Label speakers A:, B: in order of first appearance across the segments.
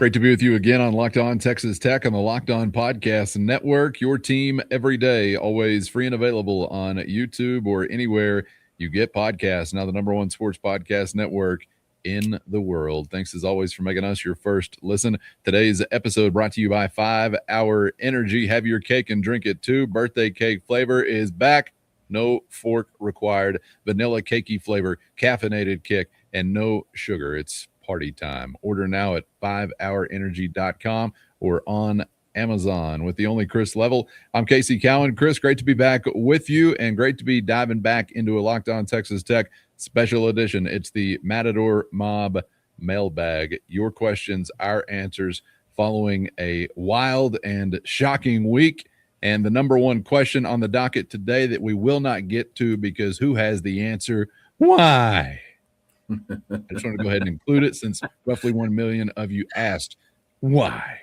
A: Great to be with you again on Locked On Texas Tech on the Locked On Podcast Network. Your team every day, always free and available on YouTube or anywhere you get podcasts. Now the number one sports podcast network in the world. Thanks as always for making us your first listen. Today's episode brought to you by 5 Hour Energy. Have your cake and drink it too. Birthday cake flavor is back. No fork required. Vanilla cakey flavor, caffeinated kick, and no sugar. It's party time. Order now at 5hourenergy.com or on Amazon. With the only Chris Level, I'm Casey Cowan. Chris, great to be back with you and great to be diving back into a Locked On Texas Tech special edition. It's the Matador Mob Mailbag. Your questions, our answers, following a wild and shocking week. And the number one question on the docket today that we will not get to because who has the answer? Why? I just want to go ahead and include it since roughly 1 million of you asked why.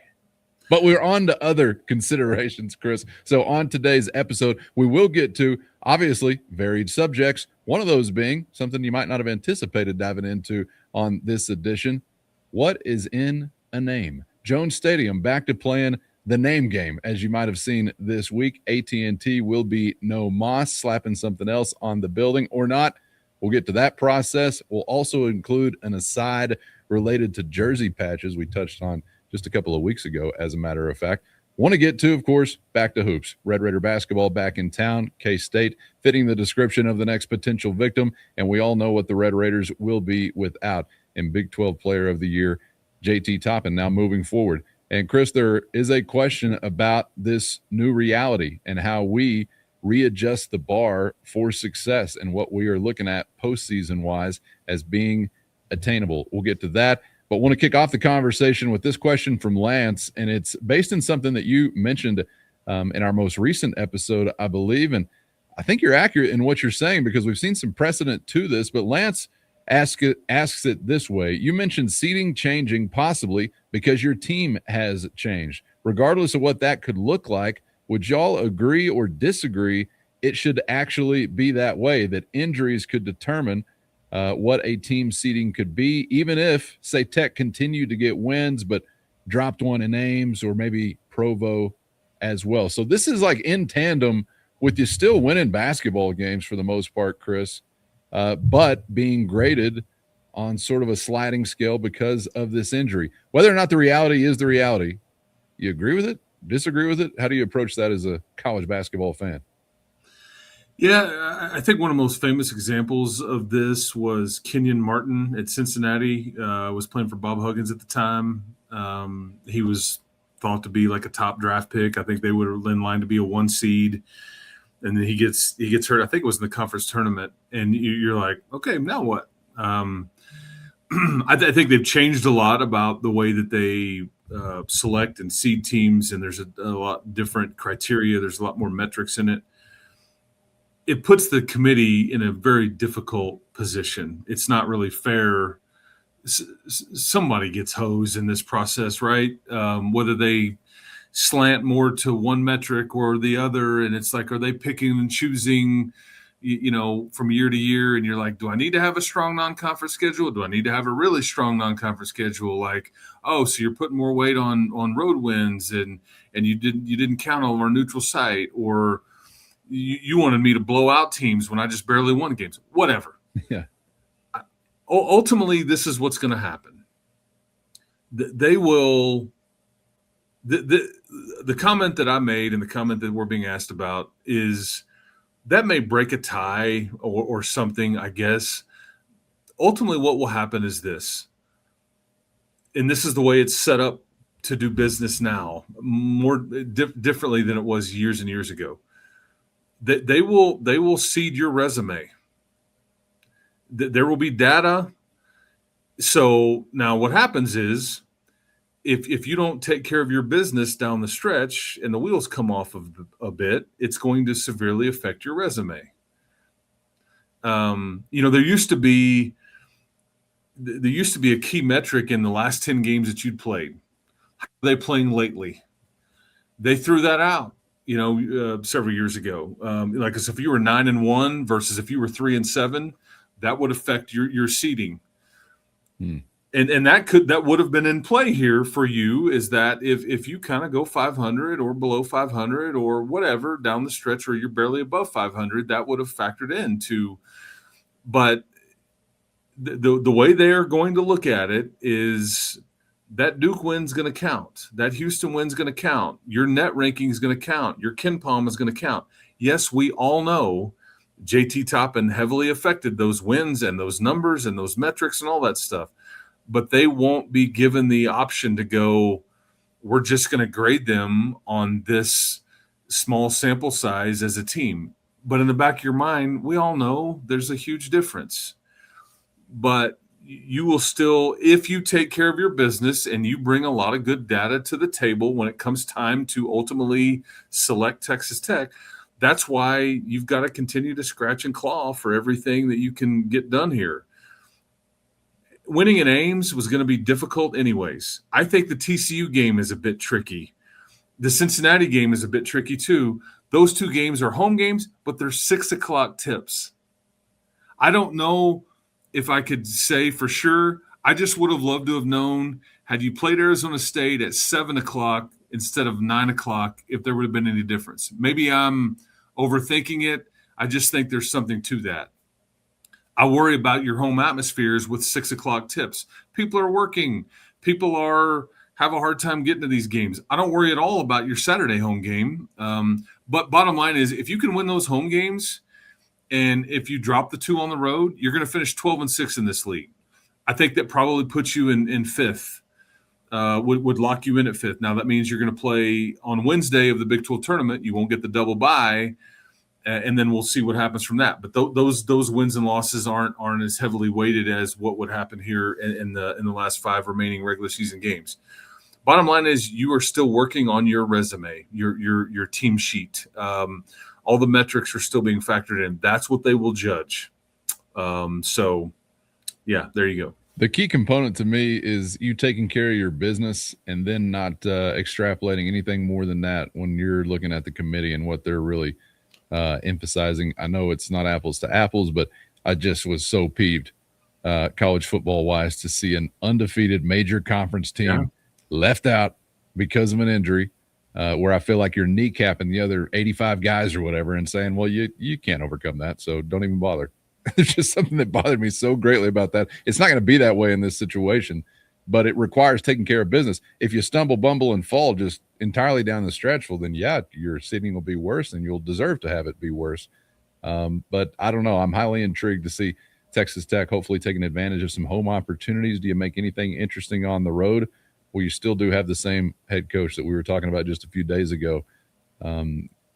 A: But we're on to other considerations, Chris. So on today's episode, we will get to, obviously, varied subjects. One of those being something you might not have anticipated diving into on this edition. What is in a name? Jones Stadium back to playing the name game, as you might have seen this week. AT&T will be no moss, slapping something else on the building or not. We'll get to that process. We'll also include an aside related to jersey patches we touched on just a couple of weeks ago, as a matter of fact. Want to get to, of course, back to hoops. Red Raider basketball back in town. K-State fitting the description of the next potential victim, and we all know what the Red Raiders will be without. And Big 12 Player of the Year, JT Toppin, now moving forward. And, Chris, there is a question about this new reality and how we readjust the bar for success and what we are looking at postseason-wise as being attainable. We'll get to that, but want to kick off the conversation with this question from Lance, and it's based on something that you mentioned in our most recent episode, I believe, and I think you're accurate in what you're saying because we've seen some precedent to this, but Lance asks it this way. You mentioned seating changing possibly because your team has changed. Regardless of what that could look like, would y'all agree or disagree it should actually be that way, that injuries could determine what a team seeding could be, even if, say, Tech continued to get wins but dropped one in Ames or maybe Provo as well? So this is like in tandem with you still winning basketball games for the most part, Chris, but being graded on sort of a sliding scale because of this injury. Whether or not the reality is the reality, you agree with it? Disagree with it? How do you approach that as a college basketball fan?
B: Yeah, I think one of the most famous examples of this was Kenyon Martin at Cincinnati. Was playing for Bob Huggins at the time. He was thought to be like a top draft pick. I think they were in line to be a 1 seed. And then he gets hurt. I think it was in the conference tournament. And you're like, okay, now what? I think they've changed a lot about the way that they select and seed teams, and there's a lot different criteria. There's a lot more metrics in it. It puts the committee in a very difficult position. It's not really fair. Somebody gets hosed in this process, right? Whether they slant more to one metric or the other, and it's like, are they picking and choosing from year to year, and you're like, do I need to have a strong non-conference schedule? Do I need to have a really strong non-conference schedule? Like, oh, so you're putting more weight on road wins, and you didn't count on our neutral site, or you wanted me to blow out teams when I just barely won games. Whatever.
A: Yeah.
B: Ultimately, this is what's going to happen. They will. The comment that I made and the comment that we're being asked about is, that may break a tie or something, I guess. Ultimately, what will happen is this, and this is the way it's set up to do business now, more differently than it was years and years ago. That they will seed your resume. There will be data. So now what happens is, if you don't take care of your business down the stretch and the wheels come off of a bit, it's going to severely affect your resume. There used to be a key metric in the last 10 games that you'd played. How are they playing lately? They threw that out, several years ago. So if you were 9-1 versus if you were 3-7, that would affect your seeding. And that would have been in play here for you, is that if you kind of go 500 or below 500 or whatever down the stretch, or you're barely above 500, that would have factored into. But the way they are going to look at it is that Duke win's going to count, that Houston win's going to count, your net ranking is going to count, your Ken Palm is going to count. Yes, we all know JT Toppin heavily affected those wins and those numbers and those metrics and all that stuff. But they won't be given the option to go, we're just going to grade them on this small sample size as a team. But in the back of your mind, we all know there's a huge difference. But you will still, if you take care of your business and you bring a lot of good data to the table when it comes time to ultimately select Texas Tech, that's why you've got to continue to scratch and claw for everything that you can get done here. Winning in Ames was going to be difficult anyways. I think the TCU game is a bit tricky. The Cincinnati game is a bit tricky too. Those two games are home games, but they're 6 o'clock tips. I don't know if I could say for sure. I just would have loved to have known, had you played Arizona State at 7 o'clock instead of 9 o'clock, if there would have been any difference. Maybe I'm overthinking it. I just think there's something to that. I worry about your home atmospheres with 6 o'clock tips. People are working. People have a hard time getting to these games. I don't worry at all about your Saturday home game. But bottom line is, if you can win those home games, and if you drop the 2 on the road, you're going to finish 12-6 in this league. I think that probably puts you in fifth, would lock you in at fifth. Now, that means you're going to play on Wednesday of the Big 12 tournament. You won't get the double bye. And then we'll see what happens from that. But those wins and losses aren't as heavily weighted as what would happen here in the last 5 remaining regular season games. Bottom line is, you are still working on your resume, your team sheet. All the metrics are still being factored in. That's what they will judge. So, yeah, there you go.
A: The key component to me is you taking care of your business and then not extrapolating anything more than that when you're looking at the committee and what they're really emphasizing. I know it's not apples to apples, but I just was so peeved college football wise to see an undefeated major conference team left out because of an injury, where I feel like you're kneecapping the other 85 guys or whatever and saying, well, you can't overcome that, so don't even bother. There's just something that bothered me so greatly about that. It's not going to be that way in this situation, but it requires taking care of business. If you stumble, bumble, and fall just entirely down the stretch, well, then, yeah, your seating will be worse and you'll deserve to have it be worse. But I don't know. I'm highly intrigued to see Texas Tech hopefully taking advantage of some home opportunities. Do you make anything interesting on the road? Well, you still do have the same head coach that we were talking about just a few days ago,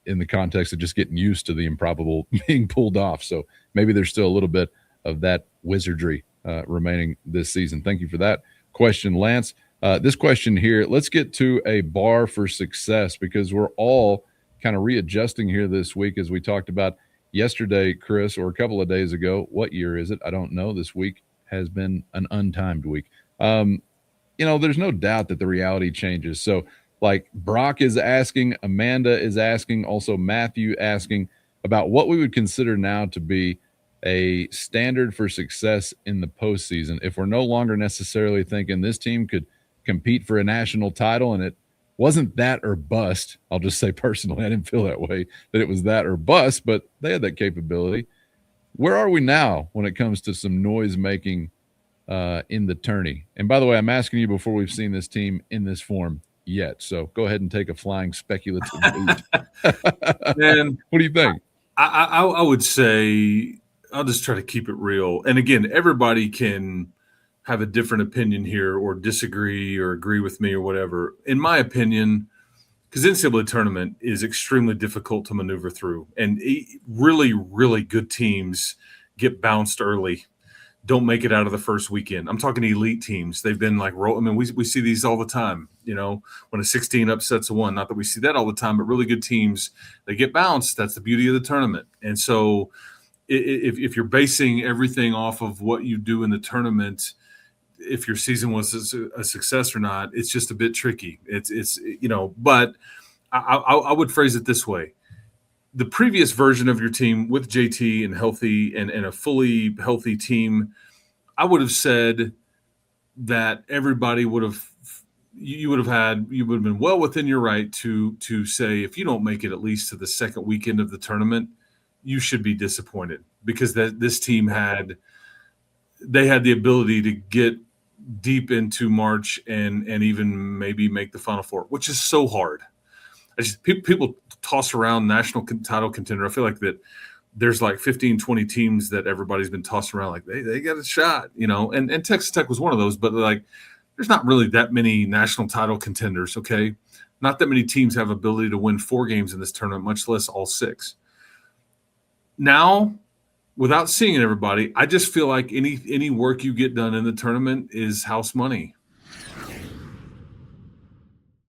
A: in the context of just getting used to the improbable being pulled off. So maybe there's still a little bit of that wizardry remaining this season. Thank you for that question, Lance. This question here, let's get to a bar for success, because we're all kind of readjusting here this week, as we talked about yesterday, Chris, or a couple of days ago. What year is it? I don't know. This week has been an untimed week. There's no doubt that the reality changes. So, like, Brock is asking, Amanda is asking, also Matthew asking about what we would consider now to be a standard for success in the postseason. If we're no longer necessarily thinking this team could compete for a national title and it wasn't that or bust. I'll just say personally, I didn't feel that way, that it was that or bust, but they had that capability. Where are we now when it comes to some noise making in the tourney? And by the way, I'm asking you before we've seen this team in this form yet. So go ahead and take a flying speculative lead.
B: Man,
A: what do you think?
B: I would say, I'll just try to keep it real. And again, everybody can have a different opinion here or disagree or agree with me or whatever. In my opinion, because NCAA tournament is extremely difficult to maneuver through, and really, really good teams get bounced early, don't make it out of the first weekend. I'm talking elite teams. They've been like, we see these all the time, when a 16 upsets a 1. Not that we see that all the time, but really good teams, they get bounced. That's the beauty of the tournament. And so if you're basing everything off of what you do in the tournament, if your season was a success or not, it's just a bit tricky. But I would phrase it this way. The previous version of your team with JT and healthy and a fully healthy team, I would have said that everybody would have been well within your right to say, if you don't make it at least to the second weekend of the tournament, you should be disappointed, because this team had the ability to get deep into March and even maybe make the Final Four, which is so hard. People toss around national title contender. I feel like that there's like 15, 20 teams that everybody's been tossing around like they got a shot, and Texas Tech was one of those, but like there's not really that many national title contenders, okay? Not that many teams have ability to win 4 games in this tournament, much less all 6. Now, without seeing everybody, I just feel like any work you get done in the tournament is house money.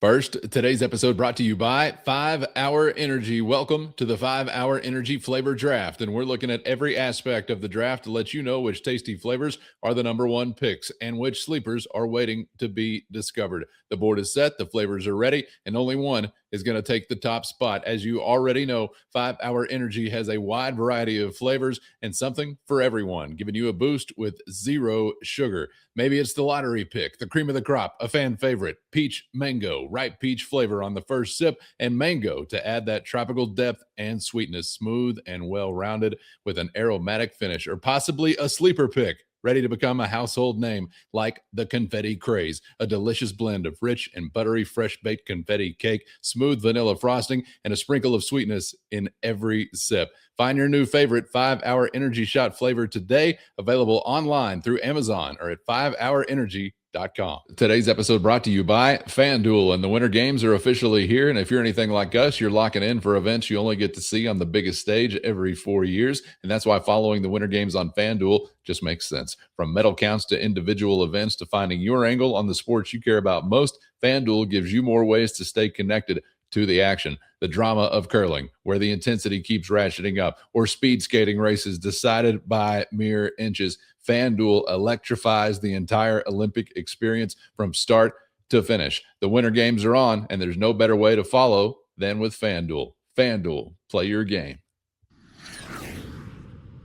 A: First, today's episode brought to you by 5 Hour Energy. Welcome to the 5 Hour Energy Flavor Draft. And we're looking at every aspect of the draft to let you know which tasty flavors are the number one picks and which sleepers are waiting to be discovered. The board is set, the flavors are ready, and only one is going to take the top spot. As you already know, 5 Hour Energy has a wide variety of flavors and something for everyone, giving you a boost with 0 sugar. Maybe it's the lottery pick, the cream of the crop, a fan favorite, peach mango, ripe peach flavor on the first sip, and mango to add that tropical depth and sweetness, smooth and well-rounded with an aromatic finish, or possibly a sleeper pick, ready to become a household name like the Confetti Craze, a delicious blend of rich and buttery fresh-baked confetti cake, smooth vanilla frosting, and a sprinkle of sweetness in every sip. Find your new favorite 5 Hour Energy Shot flavor today, available online through Amazon or at 5hourenergy.com. Today's episode brought to you by FanDuel, and the Winter Games are officially here. And if you're anything like us, you're locking in for events you only get to see on the biggest stage every 4 years. And that's why following the Winter Games on FanDuel just makes sense. From medal counts to individual events to finding your angle on the sports you care about most, FanDuel gives you more ways to stay connected to the action. The drama of curling, where the intensity keeps ratcheting up, or speed skating races decided by mere inches. FanDuel electrifies the entire Olympic experience from start to finish. The Winter Games are on, and there's no better way to follow than with FanDuel. FanDuel, play your game.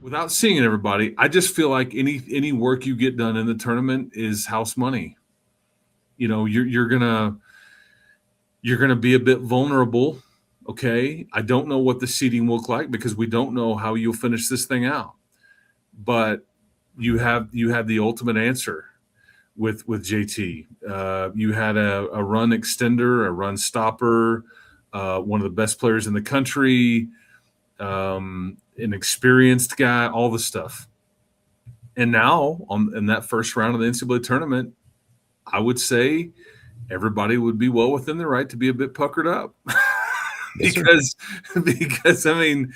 B: Without seeing everybody, I just feel like any work you get done in the tournament is house money. You're gonna be a bit vulnerable. Okay, I don't know what the seeding will look like because we don't know how you'll finish this thing out. But you have the ultimate answer with JT. You had a run extender, a run stopper, one of the best players in the country, an experienced guy, all the stuff. And now in that first round of the NCAA tournament, I would say everybody would be well within their right to be a bit puckered up. because I mean,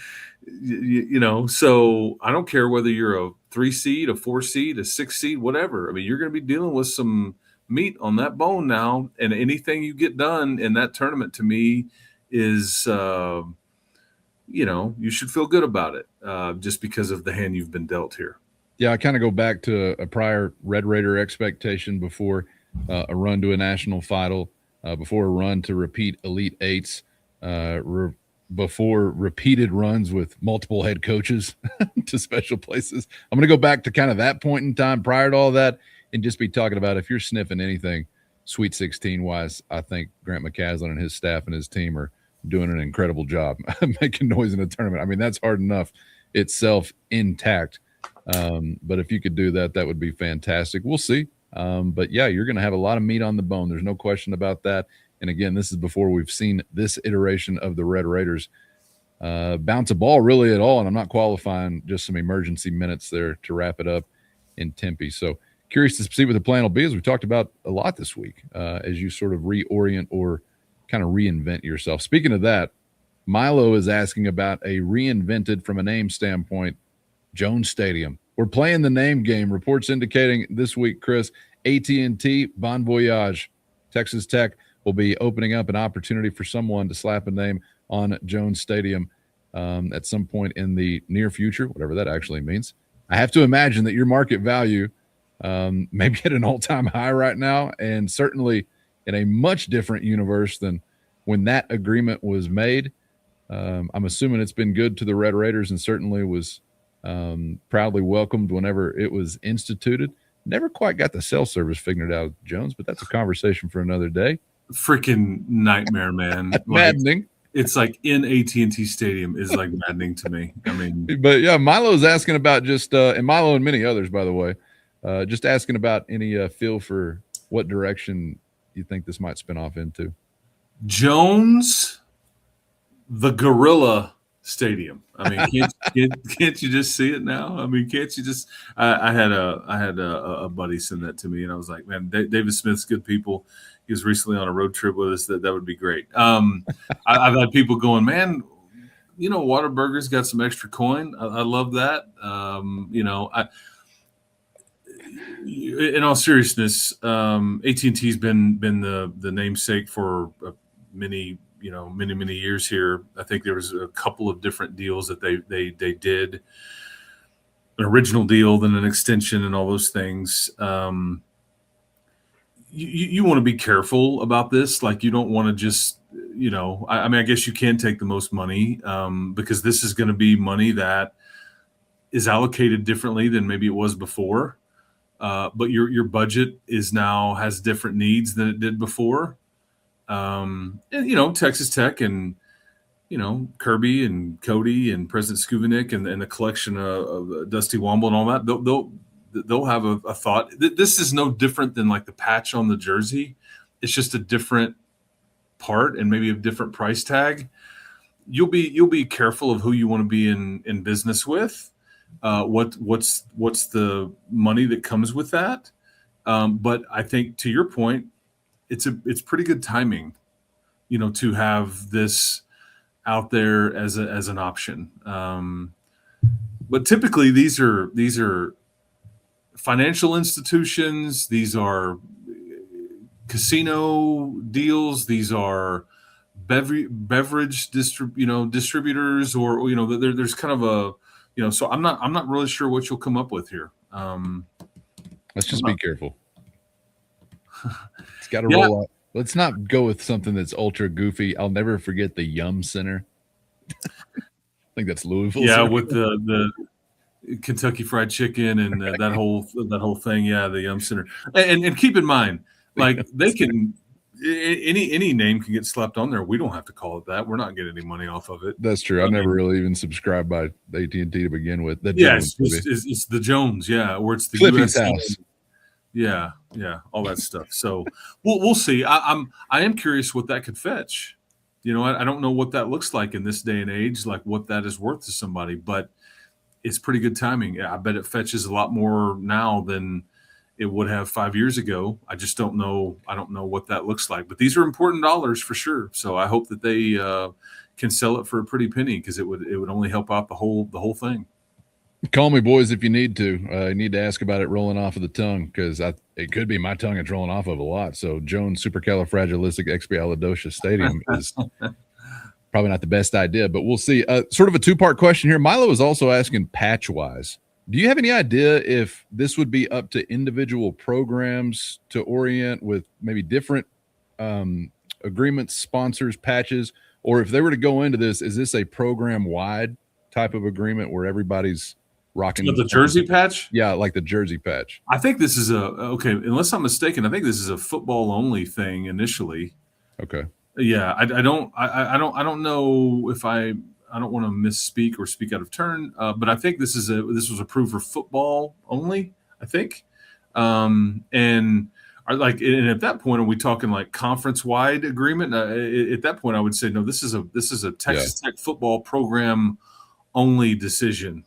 B: so I don't care whether you're a 3 seed, a 4 seed, a 6 seed, whatever. I mean, you're going to be dealing with some meat on that bone now, and anything you get done in that tournament to me is, you should feel good about it, just because of the hand you've been dealt here.
A: Yeah, I kind of go back to a prior Red Raider expectation before a run to a national final, before a run to repeat Elite Eights, before repeated runs with multiple head coaches to special places. I'm going to go back to kind of that point in time prior to all that and just be talking about, if you're sniffing anything Sweet 16 wise, I think Grant McCaslin and his staff and his team are doing an incredible job making noise in a tournament. I mean, that's hard enough itself intact. But if you could do that, that would be fantastic. We'll see. But yeah, you're going to have a lot of meat on the bone. There's no question about that. And again, this is before we've seen this iteration of the Red Raiders bounce a ball really at all. And I'm not qualifying, just some emergency minutes there to wrap it up in Tempe. So curious to see what the plan will be, as we talked about a lot this week, as you sort of reorient or kind of reinvent yourself. Speaking of that, Milo is asking about a reinvented, from a name standpoint, Jones Stadium. We're playing the name game. Reports indicating this week, Chris, AT&T Bon Voyage, Texas Tech will be opening up an opportunity for someone to slap a name on Jones Stadium at some point in the near future, whatever that actually means. I have to imagine that your market value may be at an all-time high right now, and certainly in a much different universe than when that agreement was made. I'm assuming it's been good to the Red Raiders and certainly was proudly welcomed whenever it was instituted. Never quite got the cell service figured out, Jones, but that's a conversation for another day.
B: Freaking nightmare, man.
A: Maddening.
B: It's like in AT&T Stadium is like maddening to me. I mean,
A: but yeah, Milo's asking about just and Milo and many others, by the way, just asking about any feel for what direction you think this might spin off into.
B: Jones, the Gorilla Stadium. I mean, can't you just see it now? I mean, can't you just? I had a buddy send that to me, and I was like, man, David Smith's good people. He was recently on a road trip with us. That would be great. I've had people going, man, you know, Whataburger's got some extra coin. I love that. You know, in all seriousness, AT&T's been the namesake for many years here. I think there was a couple of different deals that they did, an original deal, then an extension, and all those things. You want to be careful about this. Like, you don't want to just, you know, I mean, I guess you can take the most money because this is going to be money that is allocated differently than maybe it was before. But your budget has different needs than it did before. And, you know, Texas Tech and, you know, Kirby and Cody and President Skubinik and the collection of Dusty Womble and all that, they'll have a thought. This is no different than like the patch on the jersey. It's just a different part and maybe a different price tag. You'll be careful of who you want to be in business with. What's the money that comes with that? But I think, to your point, it's pretty good timing, you know, to have this out there as an option. But typically these are financial institutions, these are casino deals, these are beverage distributors, or you know, there's kind of a, you know, so I'm not really sure what you'll come up with here.
A: Let's just be careful. It's got to roll out. Let's not go with something that's ultra goofy. I'll never forget the Yum Center. I think that's Louisville.
B: Yeah, with the Kentucky Fried Chicken and that whole thing. Yeah, the Yum Center. And keep in mind, like, they can any name can get slapped on there. We don't have to call it that. We're not getting any money off of it.
A: That's true. I've never really even subscribed by AT&T to begin with.
B: It's the Jones, yeah, or it's the
A: Cliffy's house.
B: Yeah, all that stuff. So we'll see. I am curious what that could fetch. You know, I don't know what that looks like in this day and age, like what that is worth to somebody, but it's pretty good timing. I bet it fetches a lot more now than it would have 5 years ago. I just don't know. I don't know what that looks like, but these are important dollars for sure. So I hope that they can sell it for a pretty penny, because it would only help out the whole thing.
A: Call me, boys, if you need to. You need to ask about it rolling off of the tongue, because it could be my tongue it's rolling off of a lot. So Jones Supercalifragilisticexpialidocious Stadium is probably not the best idea, but we'll see. Sort of a two-part question here. Milo is also asking patch-wise. Do you have any idea if this would be up to individual programs to orient with maybe different agreements, sponsors, patches, or if they were to go into this, is this a program-wide type of agreement where everybody's rocking
B: the jersey patch?
A: Yeah, like the jersey patch.
B: I think this is unless I'm mistaken, I think this is a football only thing initially.
A: Okay.
B: Yeah, I don't know if I don't want to misspeak or speak out of turn, but I think this was approved for football only, I think. And at that point, are we talking like conference wide agreement? At that point, I would say no. This is a Texas Tech football program only decision.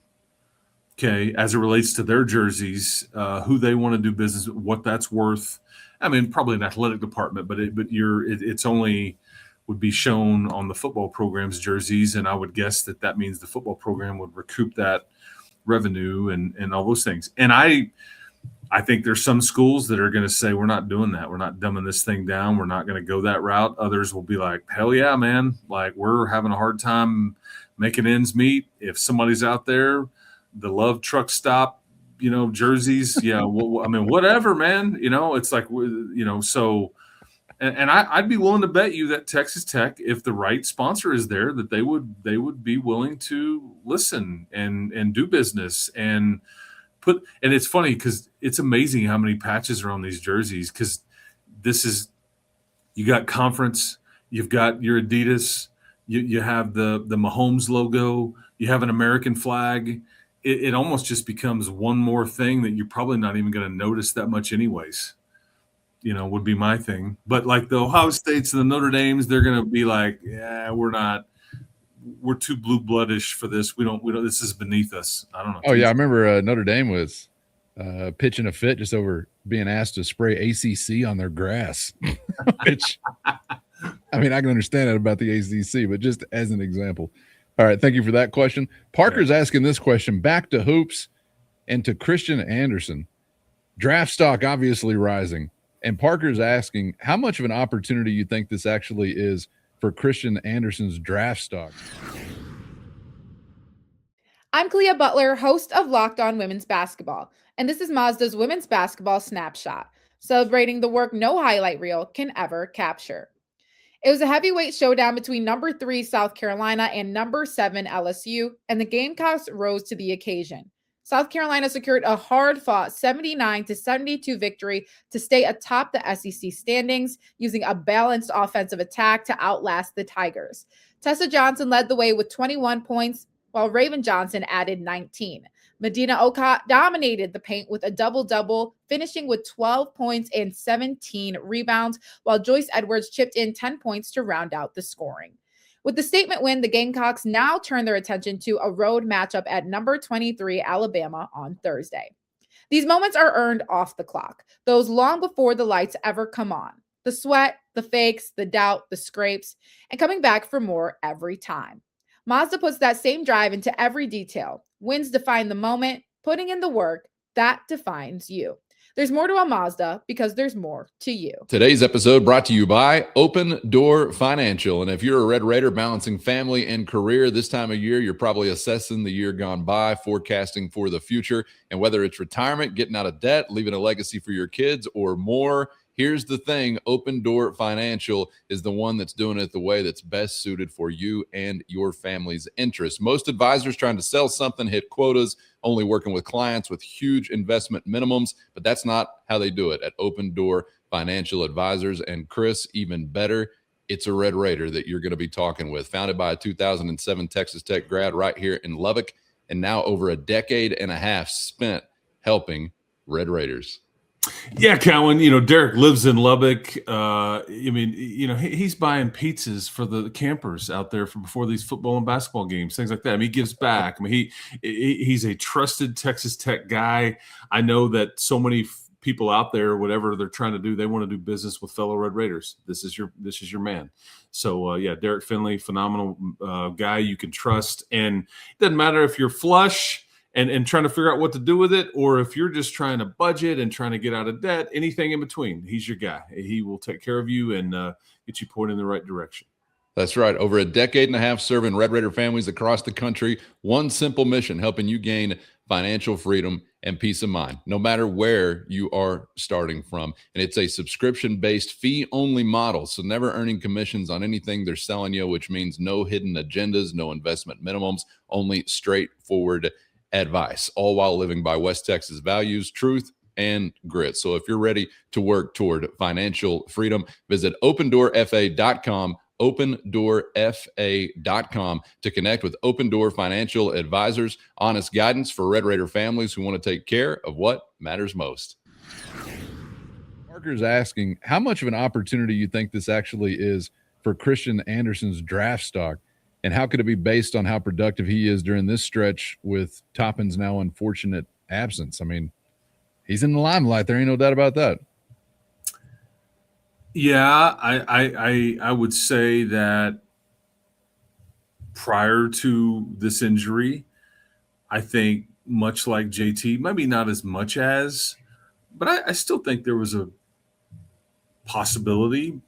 B: Okay, as it relates to their jerseys, who they want to do business, what that's worth. I mean, probably an athletic department, but it's only would be shown on the football program's jerseys, and I would guess that means the football program would recoup that revenue and all those things. And I think there's some schools that are going to say, we're not doing that. We're not dumbing this thing down. We're not going to go that route. Others will be like, hell yeah, man. Like, we're having a hard time making ends meet. If somebody's out there, the Love Truck Stop, you know, jerseys. Yeah. Well, I mean, whatever, man, you know, it's like, you know, so, and I'd be willing to bet you that Texas Tech, if the right sponsor is there, that they would be willing to listen and do business and And it's funny because it's amazing how many patches are on these jerseys, because you got conference, you've got your Adidas, you have the Mahomes logo, you have an American flag. It almost just becomes one more thing that you're probably not even going to notice that much anyways. Would be my thing. But like the Ohio States and the Notre Dames, they're going to be like, yeah, we're too blue-bloodish for this. We don't, this is beneath us. I don't know.
A: Oh yeah. I remember Notre Dame was pitching a fit just over being asked to spray ACC on their grass, which, I mean, I can understand that about the ACC, but just as an example. All right. Thank you for that question. Parker's asking this question back to hoops and to Christian Anderson. Draft stock obviously rising. And Parker's asking how much of an opportunity you think this actually is for Christian Anderson's draft stock.
C: I'm Clea Butler, host of Locked On Women's Basketball, and this is Mazda's Women's Basketball Snapshot, celebrating the work no highlight reel can ever capture. It was a heavyweight showdown between number 3 South Carolina and number 7 LSU, and the Gamecocks rose to the occasion. South Carolina secured a hard-fought 79-72 victory to stay atop the SEC standings, using a balanced offensive attack to outlast the Tigers. Tessa Johnson led the way with 21 points, while Raven Johnson added 19. Medina Okot dominated the paint with a double-double, finishing with 12 points and 17 rebounds, while Joyce Edwards chipped in 10 points to round out the scoring. With the statement win, the Gamecocks now turn their attention to a road matchup at number 23 Alabama on Thursday. These moments are earned off the clock, those long before the lights ever come on. The sweat, the fakes, the doubt, the scrapes, and coming back for more every time. Mazda puts that same drive into every detail. Wins define the moment, putting in the work, that defines you. There's more to a Mazda because there's more to you.
A: Today's episode brought to you by Open Door Financial. And if you're a Red Raider balancing family and career this time of year, you're probably assessing the year gone by, forecasting for the future. And whether it's retirement, getting out of debt, leaving a legacy for your kids, or more, here's the thing. Open Door Financial is the one that's doing it the way that's best suited for you and your family's interests. Most advisors trying to sell something hit quotas, only working with clients with huge investment minimums, but that's not how they do it at Open Door Financial Advisors. And Chris, even better, it's a Red Raider that you're going to be talking with. Founded by a 2007 Texas Tech grad right here in Lubbock, and now over a decade and a half spent helping Red Raiders.
B: Yeah, Cowan, Derek lives in Lubbock. He's buying pizzas for the campers out there for before these football and basketball games, things like that. He gives back. He's a trusted Texas Tech guy. I know that so many people out there, whatever they're trying to do, they want to do business with fellow Red Raiders. This is your man. So, Derek Finley, phenomenal guy you can trust. And it doesn't matter if you're flush and trying to figure out what to do with it, or if you're just trying to budget and trying to get out of debt, anything in between, he's your guy. He will take care of you and get you pointed in the right direction.
A: That's right. Over a decade and a half serving Red Raider families across the country, one simple mission, helping you gain financial freedom and peace of mind, no matter where you are starting from. And it's a subscription-based fee-only model, so never earning commissions on anything they're selling you, which means no hidden agendas, no investment minimums, only straightforward advice, all while living by West Texas values, truth, and grit. So if you're ready to work toward financial freedom, visit opendoorfa.com, opendoorfa.com to connect with Open Door Financial Advisors, honest guidance for Red Raider families who want to take care of what matters most. Parker's asking how much of an opportunity you think this actually is for Christian Anderson's draft stock. And how could it be based on how productive he is during this stretch with Toppin's now unfortunate absence? I mean, he's in the limelight. There ain't no doubt about that.
B: Yeah, I would say that prior to this injury, I think much like JT, maybe not as much as, but I still think there was a possibility,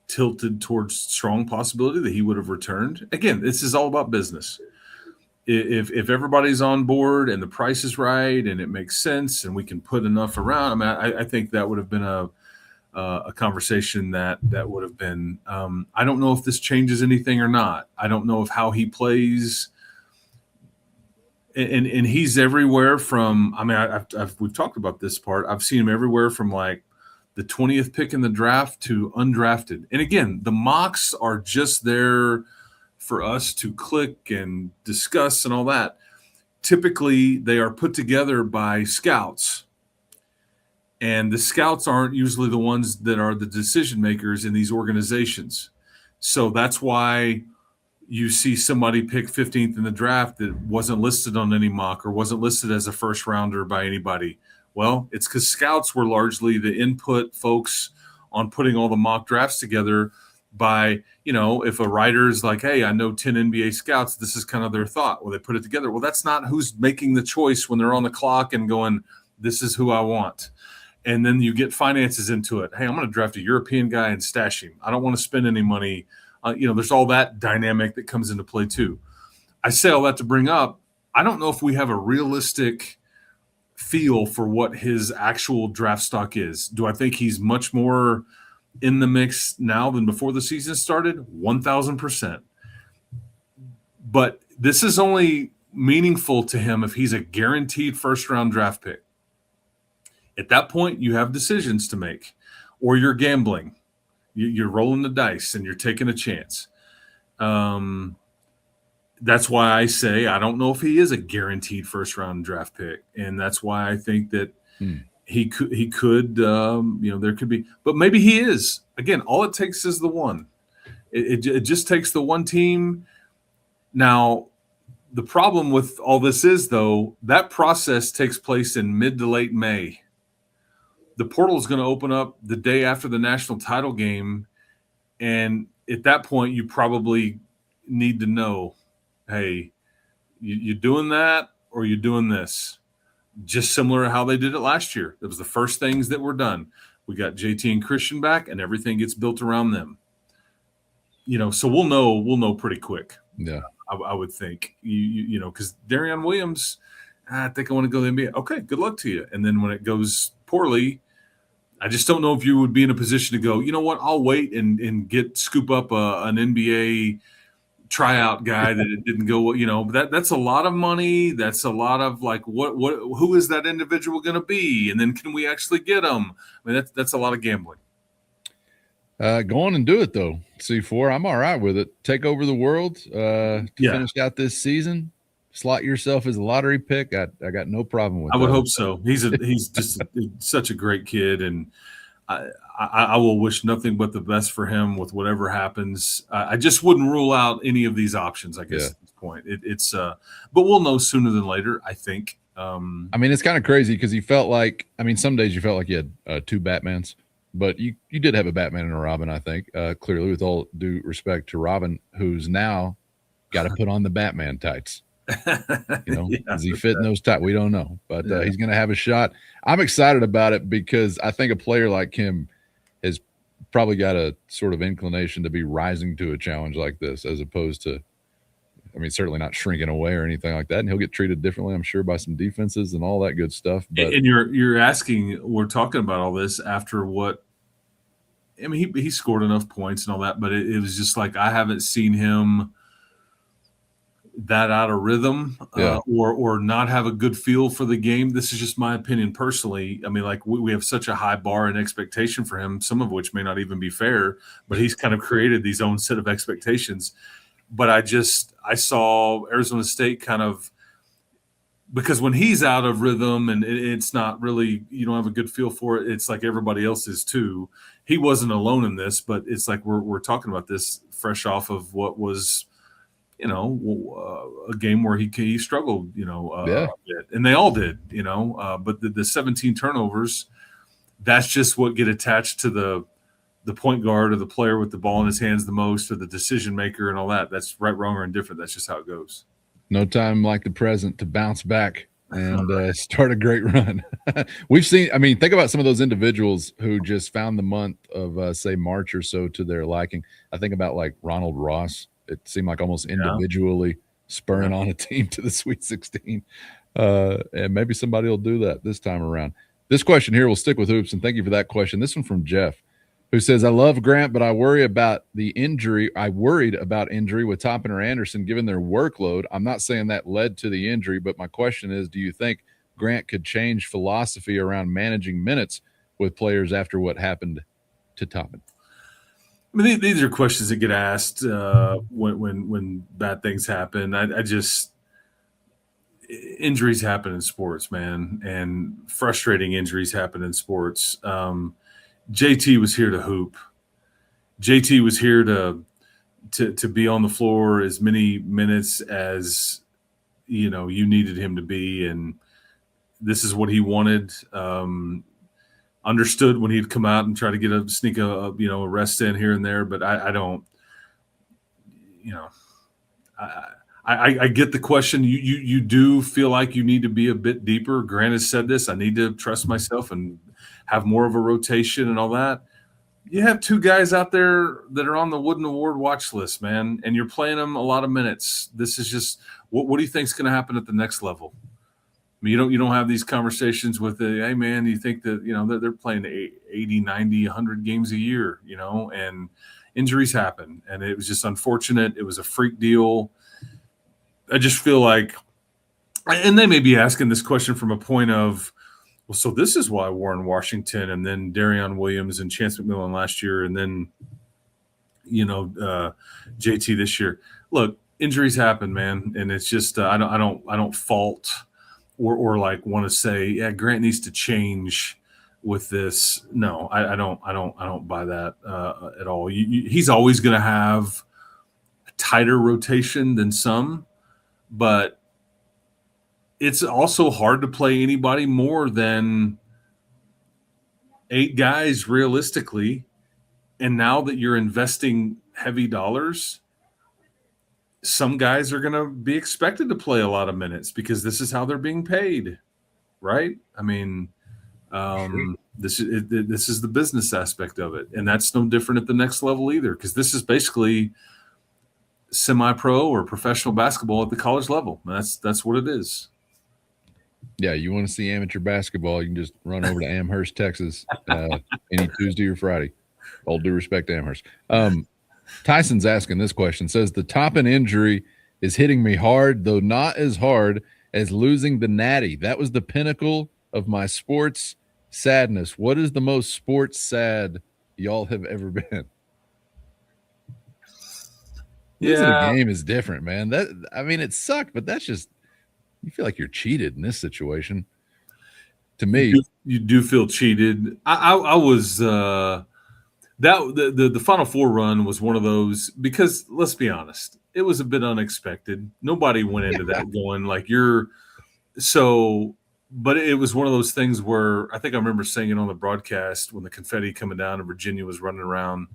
B: tilted towards strong possibility, that he would have returned. Again, this is all about business. If everybody's on board and the price is right and it makes sense and we can put enough around, I think that would have been a conversation that would have been. I don't know if this changes anything or not. I don't know if how he plays and he's everywhere from. I mean, we've talked about this part. I've seen him everywhere from like the 20th pick in the draft to undrafted. And again, the mocks are just there for us to click and discuss and all that. Typically, they are put together by scouts. And the scouts aren't usually the ones that are the decision makers in these organizations. So that's why you see somebody pick 15th in the draft that wasn't listed on any mock or wasn't listed as a first rounder by anybody. Well, it's because scouts were largely the input folks on putting all the mock drafts together by, if a writer's like, hey, I know 10 NBA scouts, this is kind of their thought. Well, they put it together. Well, that's not who's making the choice when they're on the clock and going, this is who I want. And then you get finances into it. Hey, I'm going to draft a European guy and stash him. I don't want to spend any money. There's all that dynamic that comes into play too. I say all that to bring up, I don't know if we have a realistic feel for what his actual draft stock is. Do I think he's much more in the mix now than before the season started? 1,000%. But this is only meaningful to him if he's a guaranteed first-round draft pick. At that point, you have decisions to make, or you're gambling. You're rolling the dice and you're taking a chance. That's why I say I don't know if he is a guaranteed first-round draft pick, and that's why I think that he could. There could be, but maybe he is. Again, all it takes is the one. It just takes the one team. Now, the problem with all this is, though, that process takes place in mid to late May. The portal is going to open up the day after the national title game. And at that point, you probably need to know, hey, you doing that or you doing this? Just similar to how they did it last year. It was the first things that were done. We got JT and Christian back, and everything gets built around them. So we'll know pretty quick.
A: Yeah,
B: I would think. Because Darion Williams, I think I want to go to the NBA. Okay, good luck to you. And then when it goes poorly, I just don't know if you would be in a position to go, you know what, I'll wait and scoop up an NBA tryout guy that it didn't go, that's a lot of money. That's a lot of like, who is that individual going to be? And then can we actually get them? I mean, that's a lot of gambling.
A: Go on and do it though. C4, I'm all right with it. Take over the world to finish out this season. Slot yourself as a lottery pick. I got no problem with that.
B: I would hope so. He's just such a great kid, and I will wish nothing but the best for him with whatever happens. I just wouldn't rule out any of these options, I guess, at this point. But we'll know sooner than later, I think.
A: I mean, it's kind of crazy because you felt like, some days you felt like you had two Batmans, but you did have a Batman and a Robin, I think, clearly, with all due respect to Robin, who's now got to put on the Batman tights. Is he fitting those tight? We don't know, but he's going to have a shot. I'm excited about it because I think a player like him has probably got a sort of inclination to be rising to a challenge like this, as opposed to, certainly not shrinking away or anything like that. And he'll get treated differently, I'm sure, by some defenses and all that good stuff. But
B: and you're asking, we're talking about all this after what? He scored enough points and all that, but it was just like I haven't seen him that out of rhythm or not have a good feel for the game. This is just my opinion personally. We have such a high bar and expectation for him, some of which may not even be fair, but he's kind of created these own set of expectations. But I saw Arizona State kind of, because when he's out of rhythm and it's not really, you don't have a good feel for it, it's like everybody else is too. He wasn't alone in this, but it's like we're talking about this fresh off of what was, a game where he struggled, and they all did, but the 17 turnovers, that's just what get attached to the point guard or the player with the ball in his hands the most, or the decision maker and all that. That's right, wrong, or indifferent. That's just how it goes.
A: No time like the present to bounce back and start a great run. We've seen, think about some of those individuals who just found the month of, say, March or so to their liking. I think about like Ronald Ross. It seemed like almost individually spurring on a team to the Sweet 16. And maybe somebody will do that this time around. This question here will stick with hoops, and thank you for that question. This one from Jeff. who says, I love Grant, but I worry about the injury. I worried about injury with Toppin or Anderson given their workload. I'm not saying that led to the injury, but my question is, do you think Grant could change philosophy around managing minutes with players after what happened to Toppin?
B: I mean, these are questions that get asked when bad things happen. I just injuries happen in sports, man, and frustrating injuries happen in sports. JT was here to hoop. JT was here to be on the floor as many minutes as you needed him to be, and this is what he wanted. Understood when he'd come out and try to sneak a rest in here and there, but I don't, I get the question. You do feel like you need to be a bit deeper. Grant has said this. I need to trust myself and have more of a rotation and all that. You have two guys out there that are on the Wooden Award watch list, man, and you're playing them a lot of minutes. This is just what do you think is going to happen at the next level? I mean, you don't have these conversations with hey man, you think that they're playing 80, 90, 100 games a year, and injuries happen, and it was just unfortunate. It was a freak deal. I just feel like, and they may be asking this question from a point of, well, so this is why Warren Washington and then Darion Williams and Chance McMillan last year, and then JT this year. Look, injuries happen, man, and it's just I don't fault or like want to say, yeah, Grant needs to change with this. No, I don't buy that at all. He's always going to have a tighter rotation than some, but it's also hard to play anybody more than 8 guys realistically. And now that you're investing heavy dollars, some guys are going to be expected to play a lot of minutes because this is how they're being paid, right? I mean, this is the business aspect of it, and that's no different at the next level either, because this is basically semi-pro or professional basketball at the college level. That's what it is.
A: Yeah, you want to see amateur basketball, you can just run over to Amherst, Texas, any Tuesday or Friday. All due respect to Amherst. Tyson's asking this question, says the Toppin injury is hitting me hard, though not as hard as losing the Natty. That was the pinnacle of my sports sadness. What is the most sports sad y'all have ever been? Losing a game is different, man. It sucked, but that's just, you feel like you're cheated in this situation. To me,
B: you do feel cheated. I was the Final Four run was one of those, because let's be honest, it was a bit unexpected. Nobody went into that going like but it was one of those things where I think I remember saying it on the broadcast when the confetti coming down and Virginia was running around.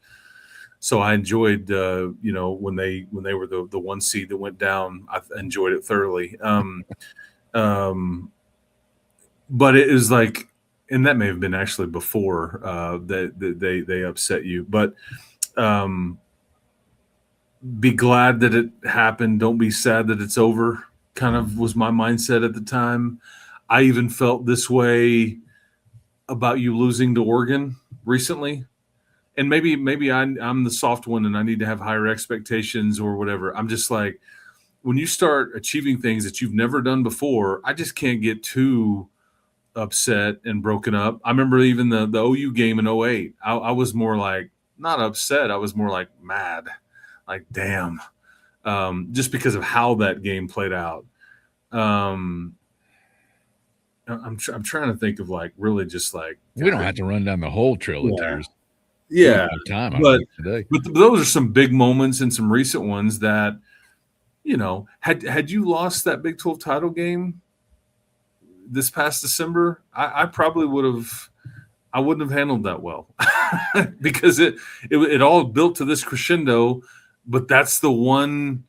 B: So I enjoyed, when they were the 1 seed that went down, I enjoyed it thoroughly. But it was like, and that may have been actually before that they upset you, but be glad that it happened. Don't be sad that it's over, kind of was my mindset at the time. I even felt this way about you losing to Oregon recently. And maybe I'm the soft one and I need to have higher expectations or whatever. I'm just like, when you start achieving things that you've never done before, I just can't get too upset and broken up. I remember even the OU game in 2008. I was more like, not upset. I was more like mad, like, damn, just because of how that game played out. I'm trying to think of like really just like,
A: we don't have to run down the whole trail of tears.
B: Yeah,
A: time
B: but those are some big moments and some recent ones that, had you lost that Big 12 title game this past December, I probably I wouldn't have handled that well because it all built to this crescendo, but that's the one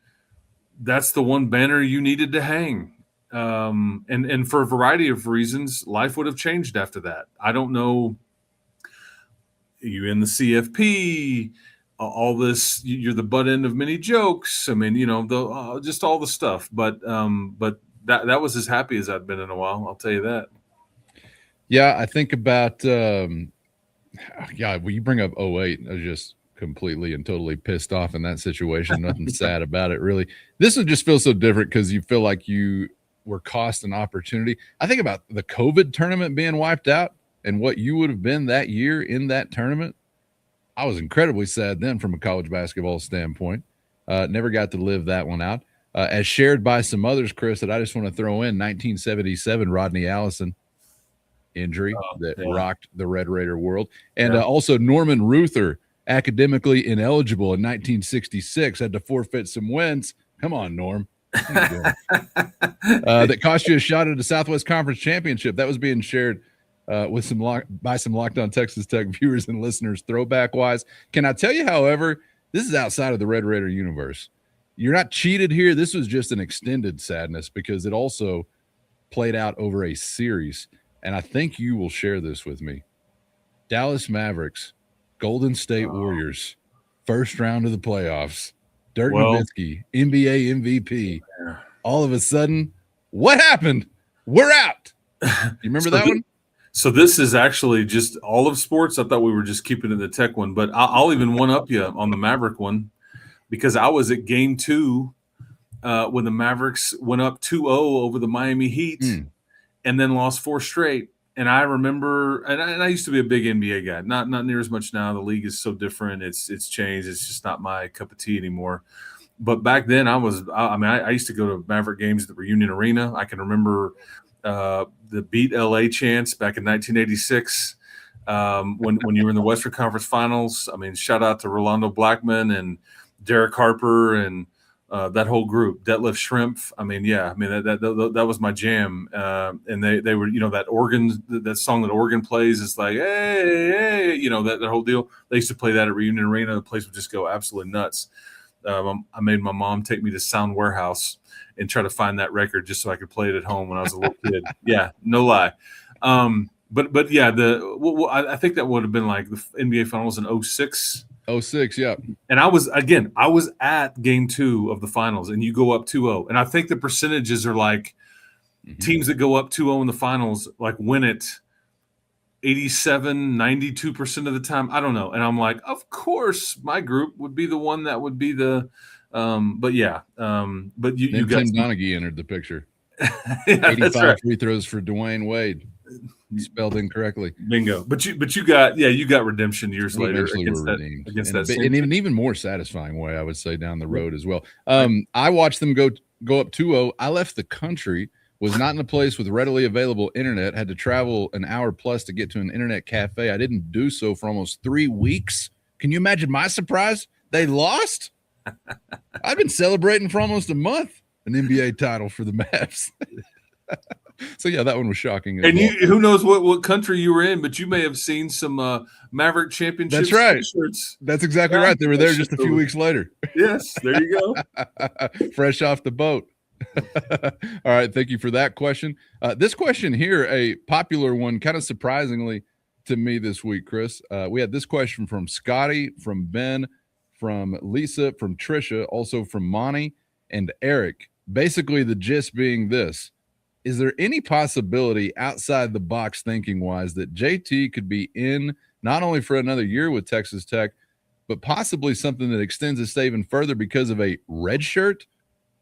B: banner you needed to hang. And for a variety of reasons, life would have changed after that. I don't know. You in the CFP, all this, you're the butt end of many jokes. I mean, just all the stuff. But that was as happy as I'd been in a while. I'll tell you that.
A: Yeah, I think about Yeah, well, you bring up '08. I was just completely and totally pissed off in that situation. Nothing sad about it, really. This would just feel so different because you feel like you were cost an opportunity. I think about the COVID tournament being wiped out and what you would have been that year in that tournament. I was incredibly sad then from a college basketball standpoint. Never got to live that one out. As shared by some others, Chris, that I just want to throw in 1977 Rodney Allison injury that rocked the Red Raider world. And also Norman Ruther, academically ineligible in 1966, had to forfeit some wins. Come on, Norm. That cost you a shot at the Southwest Conference Championship. That was being shared with by some Locked On Texas Tech viewers and listeners, throwback-wise. Can I tell you, however, this is outside of the Red Raider universe. You're not cheated here. This was just an extended sadness because it also played out over a series. And I think you will share this with me. Dallas Mavericks, Golden State Warriors, first round of the playoffs. Dirk Nowitzki, NBA MVP. All of a sudden, what happened? We're out. You remember that one?
B: So this is actually just all of sports. I thought we were just keeping it the Tech one, but I'll even one up you on the Maverick one because I was at Game 2 when the Mavericks went up 2-0 over the Miami Heat and then lost 4 straight. And I remember, and I used to be a big NBA guy, not near as much now. The league is so different. It's changed. It's just not my cup of tea anymore. But back then I used to go to Maverick games at the Reunion Arena. I can remember the Beat LA chants back in 1986 when you were in the Western Conference Finals. I mean, shout out to Rolando Blackman and Derek Harper and that whole group, Detlef Schrempf. I mean, that was my jam. And they were, that organ, that song that organ plays is like, hey, that whole deal. They used to play that at Reunion Arena. The place would just go absolutely nuts. I made my mom take me to Sound Warehouse and try to find that record just so I could play it at home when I was a little kid. Yeah, no lie. But yeah, I think that would have been like the NBA Finals in 06.
A: 06, yeah.
B: And I was at Game 2 of the Finals, and you go up 2-0. And I think the percentages are like teams that go up 2-0 in the Finals like win it 87, 92% of the time. I don't know. And I'm like, of course, my group would be the one that would be the but you got
A: Tim Donaghy entered the picture.
B: Yeah,
A: 85 free throws for Dwayne Wade. Spelled incorrectly.
B: Bingo. But you got redemption years later against that
A: in an even more satisfying way, I would say, down the road as well. I watched them go up 2-0. I left the country, was not in a place with readily available internet, had to travel an hour plus to get to an internet cafe. I didn't do so for almost 3 weeks. Can you imagine my surprise? They lost? I've been celebrating for almost a month an NBA title for the Mavs. So, yeah, that one was shocking.
B: And who knows what country you were in, but you may have seen some Maverick Championship
A: That's right.
B: t-shirts.
A: That's exactly right. They were there just a few weeks later.
B: Yes, there you
A: go. Fresh off the boat. All right, thank you for that question. This question here, a popular one, kind of surprisingly to me this week, Chris. We had this question from Scotty, from Ben, from Lisa, from Trisha, also from Monty and Eric. Basically, the gist being this. Is there any possibility outside the box thinking wise that JT could be in not only for another year with Texas Tech, but possibly something that extends his stay even further because of a red shirt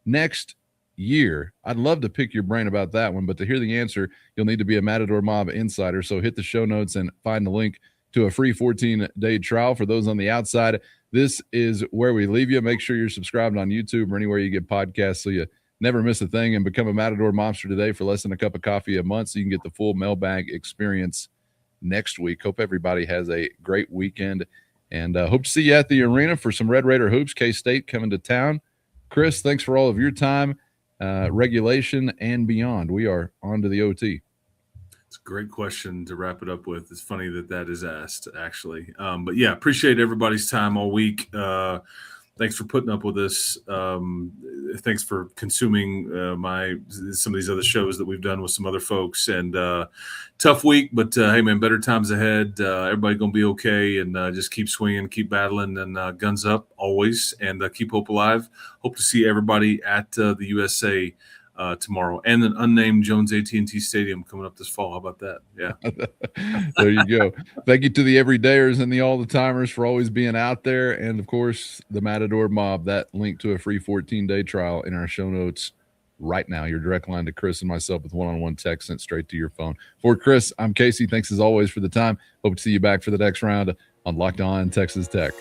A: next year? I'd love to pick your brain about that one, but to hear the answer, you'll need to be a Matador Mob insider. So hit the show notes and find the link to a free 14-day trial for those on the outside. This is where we leave you. Make sure you're subscribed on YouTube or anywhere you get podcasts so you never miss a thing, and become a Matador Mobster today for less than a cup of coffee a month so you can get the full Mailbag experience next week. Hope everybody has a great weekend, and hope to see you at the arena for some Red Raider hoops. K-State coming to town. Chris, thanks for all of your time, regulation, and beyond. We are on to the OT.
B: It's a great question to wrap it up with. It's funny that is asked, actually. But, yeah, appreciate everybody's time all week. Thanks for putting up with us. Thanks for consuming some of these other shows that we've done with some other folks. And tough week, but hey, man, better times ahead. Everybody gonna be okay, and just keep swinging, keep battling, and guns up always, and keep hope alive. Hope to see everybody at the USA tomorrow, and an unnamed Jones AT&T Stadium coming up this fall. How about that? Yeah.
A: There you go. Thank you to the everydayers and the all-the-timers for always being out there. And, of course, the Matador Mob, that link to a free 14-day trial in our show notes right now. Your direct line to Chris and myself with one-on-one text sent straight to your phone. For Chris, I'm Casey. Thanks, as always, for the time. Hope to see you back for the next round on Locked On Texas Tech.